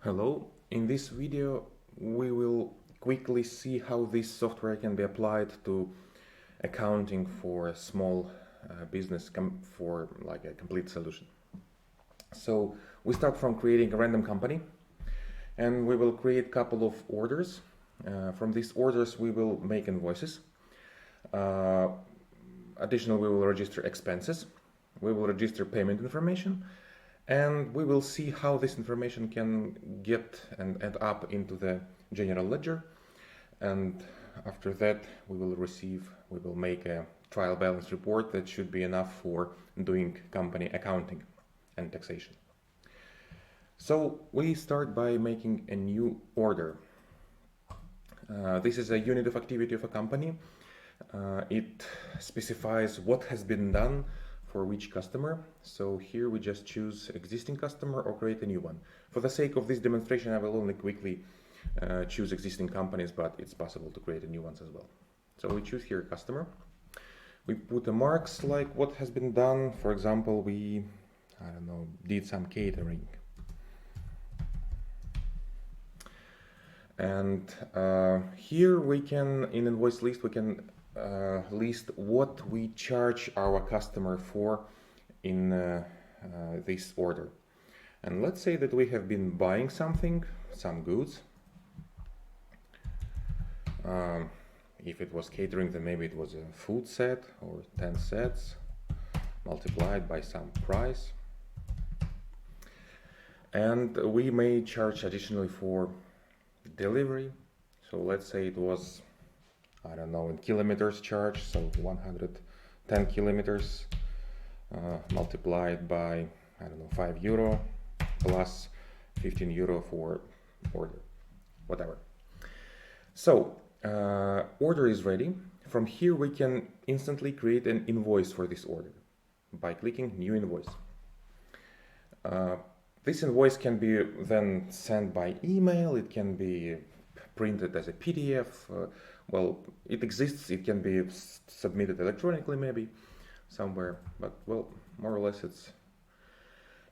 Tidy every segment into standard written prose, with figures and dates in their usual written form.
Hello, in this video we will quickly see how this software can be applied to accounting for a small business for like a complete solution. So we start from creating a random company and we will create a couple of orders. From these orders we will make invoices. Additionally, we will register expenses, we will register payment information, and we will see how this information can get and add up into the general ledger. And after that, we will make a trial balance report that should be enough for doing company accounting and taxation. So we start by making a new order. This is a unit of activity of a company. It specifies what has been done for which customer. So here we just choose existing customer or create a new one. For the sake of this demonstration, I will only quickly choose existing companies, but it's possible to create new ones as well. So we choose here customer. We put the marks like what has been done. For example, we, did some catering. And here we can, in invoice list, we can list what we charge our customer for in this order. And let's say that we have been buying something, some goods. If it was catering, then maybe it was a food set or 10 sets multiplied by some price. And we may charge additionally for delivery. So let's say it was, in kilometers charge, so 110 kilometers multiplied by, 5 euro plus 15 euro for order, whatever. So order is ready. From here we can instantly create an invoice for this order by clicking new invoice. This invoice can be then sent by email, it can be printed as a PDF, well, it exists, it can be submitted electronically maybe somewhere, but well, more or less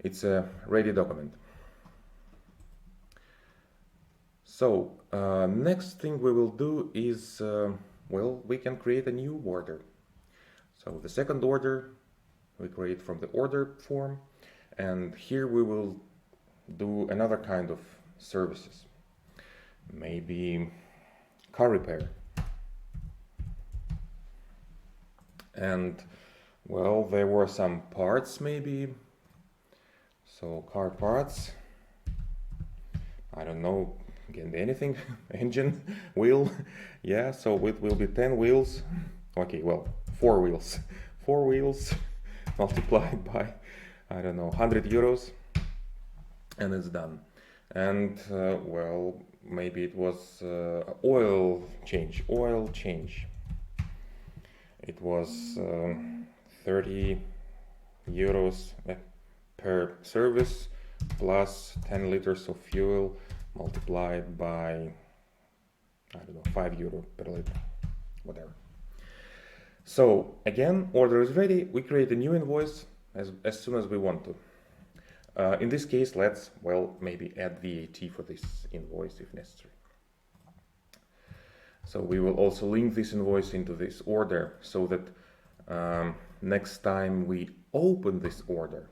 it's a ready document. So next thing we will do is, we can create a new order. So the second order we create from the order form, and here we will do another kind of services, maybe car repair. And well, there were some parts maybe, so car parts, can be anything, engine, wheel, yeah, so it will be 10 wheels, okay, well, 4 wheels, 4 wheels multiplied by, 100 euros, and it's done. And maybe it was oil change. It was 30 euros per service plus 10 liters of fuel multiplied by 5 euro per liter, whatever. So again, order is ready. We create a new invoice as soon as we want to. In this case, let's maybe add VAT for this invoice if necessary. So we will also link this invoice into this order so that next time we open this order,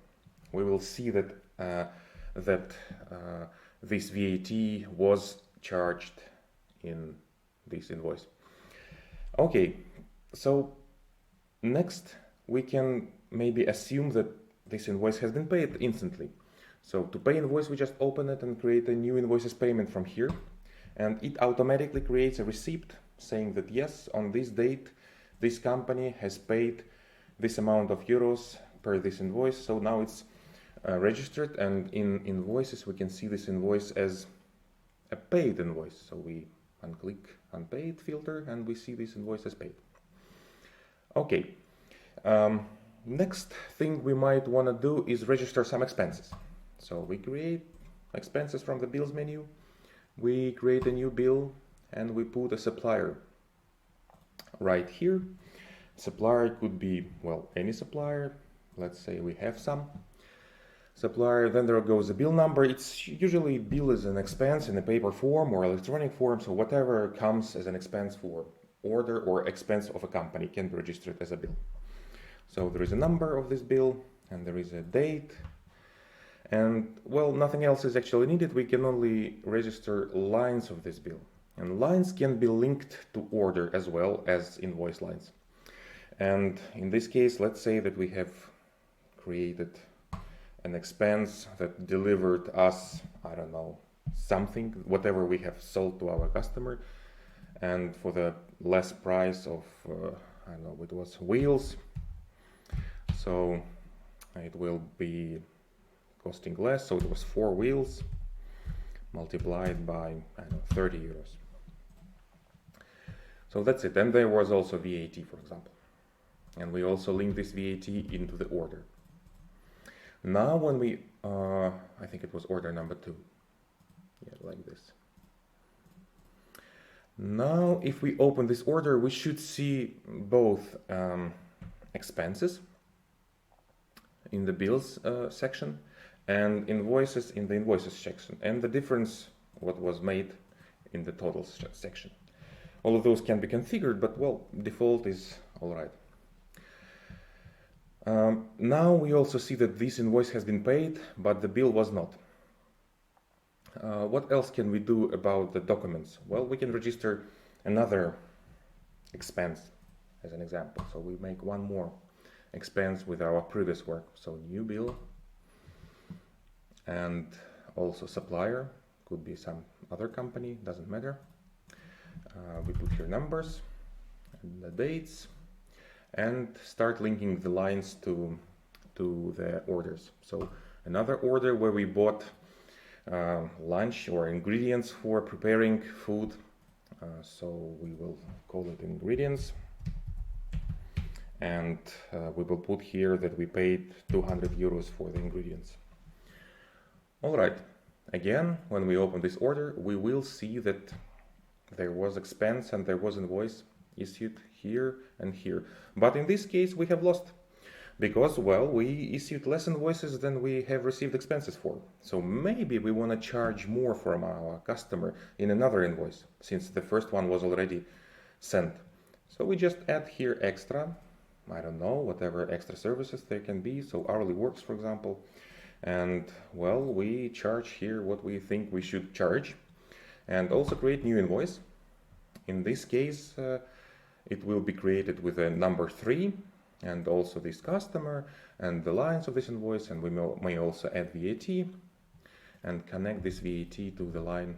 we will see that this VAT was charged in this invoice. Okay, so next we can maybe assume that this invoice has been paid instantly. So to pay invoice, we just open it and create a new invoices payment from here. And it automatically creates a receipt saying that yes, on this date, this company has paid this amount of euros per this invoice. So now it's registered, and in invoices, we can see this invoice as a paid invoice. So we unclick unpaid filter and we see this invoice as paid. Okay. Next thing we might want to do is register some expenses. So we create expenses from the bills menu. We create a new bill and we put a supplier right here. Supplier could be, any supplier. Let's say we have some. supplier. Then there goes the bill number. It's usually bill is an expense in a paper form or electronic form, so whatever comes as an expense for order or expense of a company can be registered as a bill. So there is a number of this bill and there is a date, and well, nothing else is actually needed. We can only register lines of this bill, and lines can be linked to order as well as invoice lines. And in this case, let's say that we have created an expense that delivered us, I don't know, something, whatever we have sold to our customer, and for the less price of, I don't know, it was wheels, so it will be costing less, so it was 4 wheels multiplied by, I don't know, 30 euros. So that's it. And there was also VAT, for example, and we also link this VAT into the order. Now when we, I think it was order number 2, yeah, like this. Now if we open this order, we should see both expenses in the bills section and invoices in the invoices section, and the difference what was made in the total section. All of those can be configured, but well, default is all right. Now we also see that this invoice has been paid, but the bill was not. What else can we do about the documents? Well, we can register another expense as an example. So we make one more expense with our previous work. So new bill, and also supplier, could be some other company, doesn't matter. We put here numbers and the dates, and start linking the lines to the orders. So another order where we bought lunch or ingredients for preparing food. So we will call it ingredients, and we will put here that we paid 200 euros for the ingredients. All right, again, when we open this order, we will see that there was expense and there was invoice issued here and here. But in this case, we have lost because, well, we issued less invoices than we have received expenses for. So maybe we want to charge more from our customer in another invoice, since the first one was already sent. So we just add here extra, I don't know, whatever extra services there can be. So hourly works, for example. And, well, we charge here what we think we should charge, and also create new invoice. In this case, it will be created with a number 3 and also this customer and the lines of this invoice, and we may also add VAT and connect this VAT to the line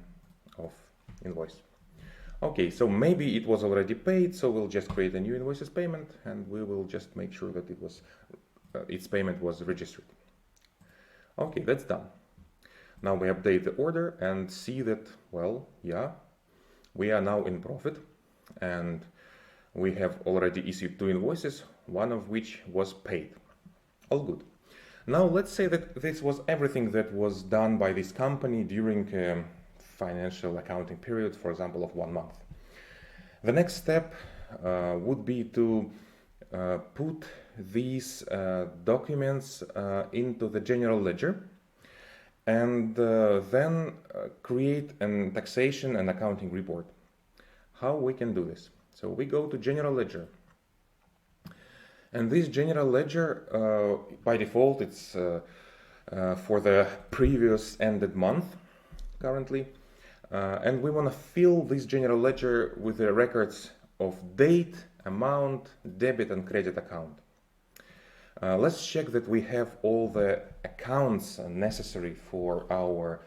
of invoice. Okay, so maybe it was already paid, so we'll just create a new invoices payment, and we will just make sure that it was its payment was registered. Okay, that's done. Now we update the order and see that, well, yeah, we are now in profit, and we have already issued 2 invoices, one of which was paid. All good. Now let's say that this was everything that was done by this company during a financial accounting period, for example, of 1 month. The next step would be to put these documents into the general ledger, and then create a taxation and accounting report. How we can do this? So we go to general ledger, and this general ledger by default it's for the previous ended month currently, and we want to fill this general ledger with the records of date, amount, debit and credit account. Let's check that we have all the accounts necessary for our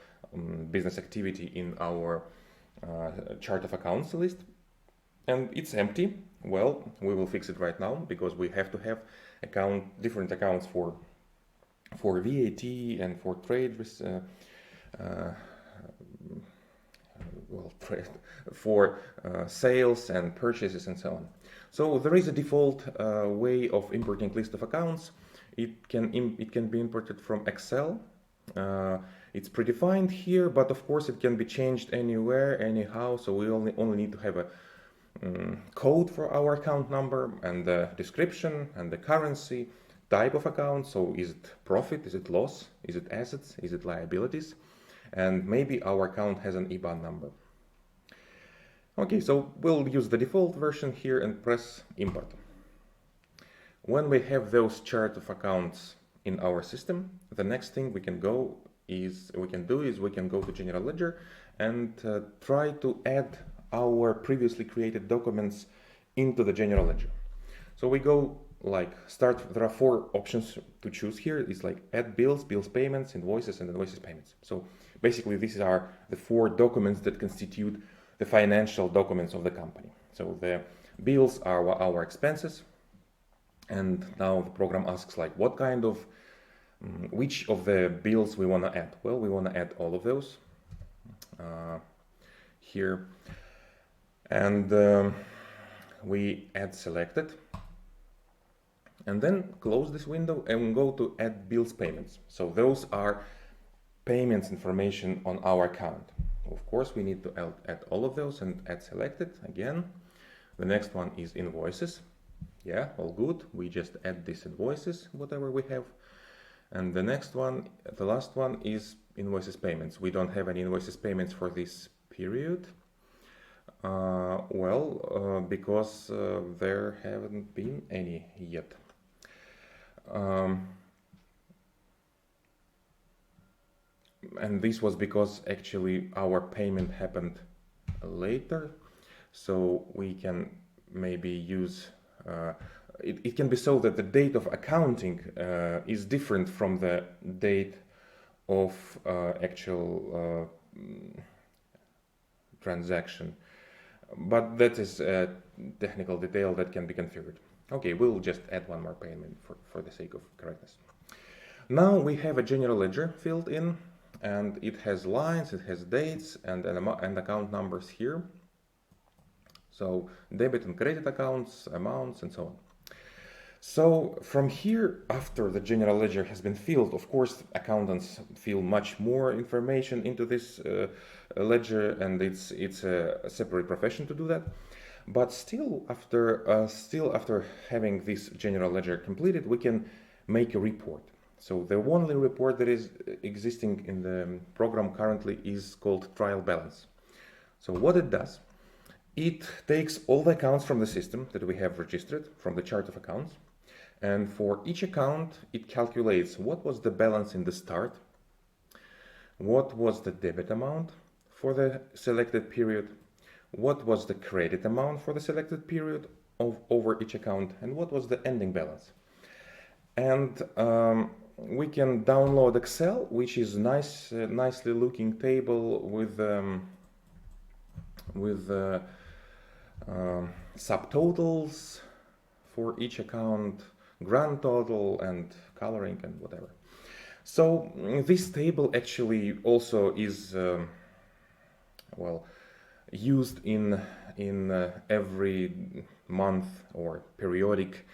business activity in our chart of accounts list, and it's empty. Well, we will fix it right now, because we have to have different accounts for VAT and for trade, for sales and purchases and so on. So there is a default way of importing list of accounts. It can be imported from Excel. It's predefined here, but of course it can be changed anywhere, anyhow. So we only need to have a code for our account number and the description and the currency type of account, so is it profit, is it loss, is it assets, is it liabilities, and maybe our account has an IBAN number. Okay, so we'll use the default version here and press import. When we have those chart of accounts in our system, the next thing we can do is we can go to General Ledger and try to add our previously created documents into the General Ledger. So we go like start. There are 4 options to choose here. It's like add bills, bills payments, invoices, and invoices payments. So basically, these are the 4 documents that constitute the financial documents of the company. So the bills are our expenses. And now the program asks like what kind of, which of the bills we want to add. Well, we want to add all of those here. And we add selected. And then close this window and go to add bills payments. So those are payments information on our account. Of course, we need to add all of those and add selected again. The next one is invoices. Yeah, all good. We just add these invoices, whatever we have. And the next one, the last one is invoices payments. We don't have any invoices payments for this period. Because there haven't been any yet. And this was because actually our payment happened later. So we can maybe use it can be so that the date of accounting is different from the date of actual transaction, but that is a technical detail that can be configured. Okay, we'll just add one more payment for the sake of correctness. Now we have a general ledger filled in, and it has lines, it has dates and account numbers here. So debit and credit accounts, amounts, and so on. So from here, after the general ledger has been filled, of course, accountants fill much more information into this ledger, and it's a separate profession to do that. But still, after having this general ledger completed, we can make a report. So the only report that is existing in the program currently is called trial balance. So what it does, it takes all the accounts from the system that we have registered from the chart of accounts, and for each account it calculates what was the balance in the start, what was the debit amount for the selected period, what was the credit amount for the selected period over each account, and what was the ending balance. And we can download Excel, which is nicely looking table with subtotals for each account, grand total, and coloring and whatever. So this table actually also is used in every month or periodic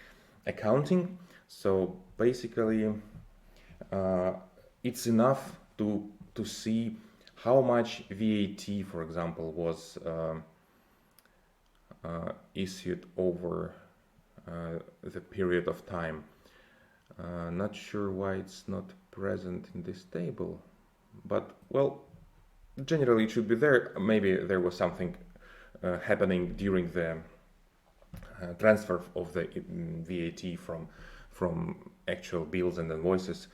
accounting. So basically it's enough to see how much VAT, for example, was issued over the period of time. Not sure why it's not present in this table, but well, generally it should be there. Maybe there was something happening during the transfer of the VAT from actual bills and invoices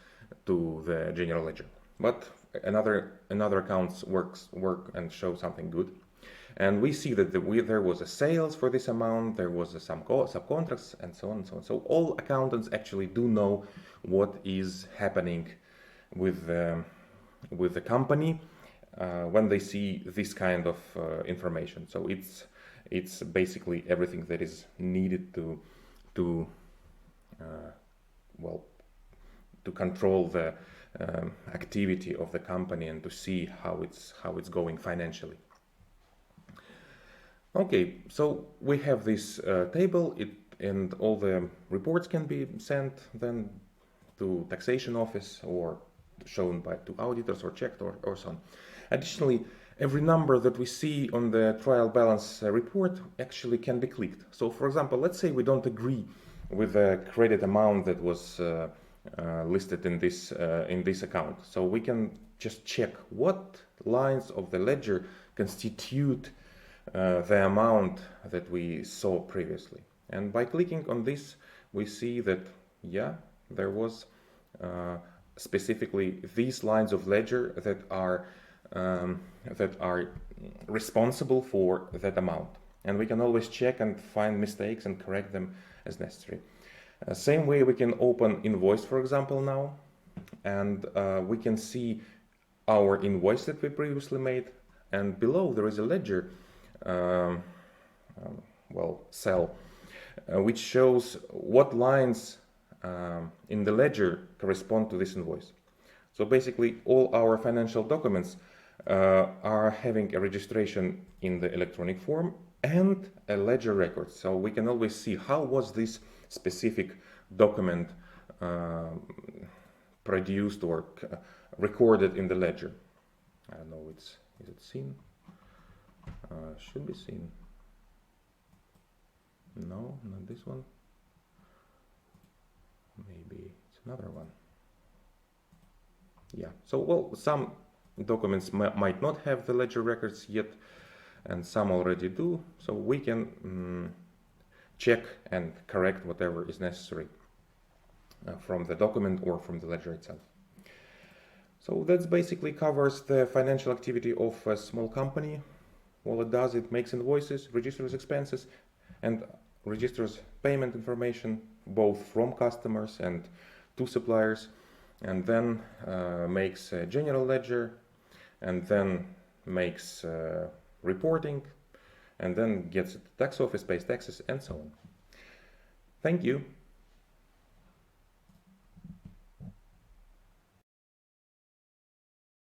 to the general ledger. But another accounts work and show something good. And we see that there was a sales for this amount, there was some subcontracts, and so on and so on. So all accountants actually do know what is happening with the company when they see this kind of information. So it's basically everything that is needed to control the activity of the company and to see how it's going financially. Okay, so we have this table, and all the reports can be sent then to taxation office or shown to auditors or checked or so on. Additionally, every number that we see on the trial balance report actually can be clicked. So for example, let's say we don't agree with the credit amount that was listed in this account. So we can just check what lines of the ledger constitute the amount that we saw previously. And by clicking on this, we see that, yeah, there was specifically these lines of ledger that are responsible for that amount. And we can always check and find mistakes and correct them as necessary. Same way we can open invoice, for example, now, and we can see our invoice that we previously made, and below there is a ledger, cell, which shows what lines in the ledger correspond to this invoice. So basically all our financial documents are having a registration in the electronic form and a ledger record. So we can always see how was this specific document produced or recorded in the ledger. I don't know, is it seen? Should be seen. No, not this one. Maybe it's another one. Yeah, so well, some documents might not have the ledger records yet, and some already do, so we can check and correct whatever is necessary from the document or from the ledger itself. So that basically covers the financial activity of a small company. All it does, it makes invoices, registers expenses, and registers payment information both from customers and to suppliers, and then makes a general ledger, and then makes reporting, and then gets it to tax office, pays taxes, and so on. Thank you.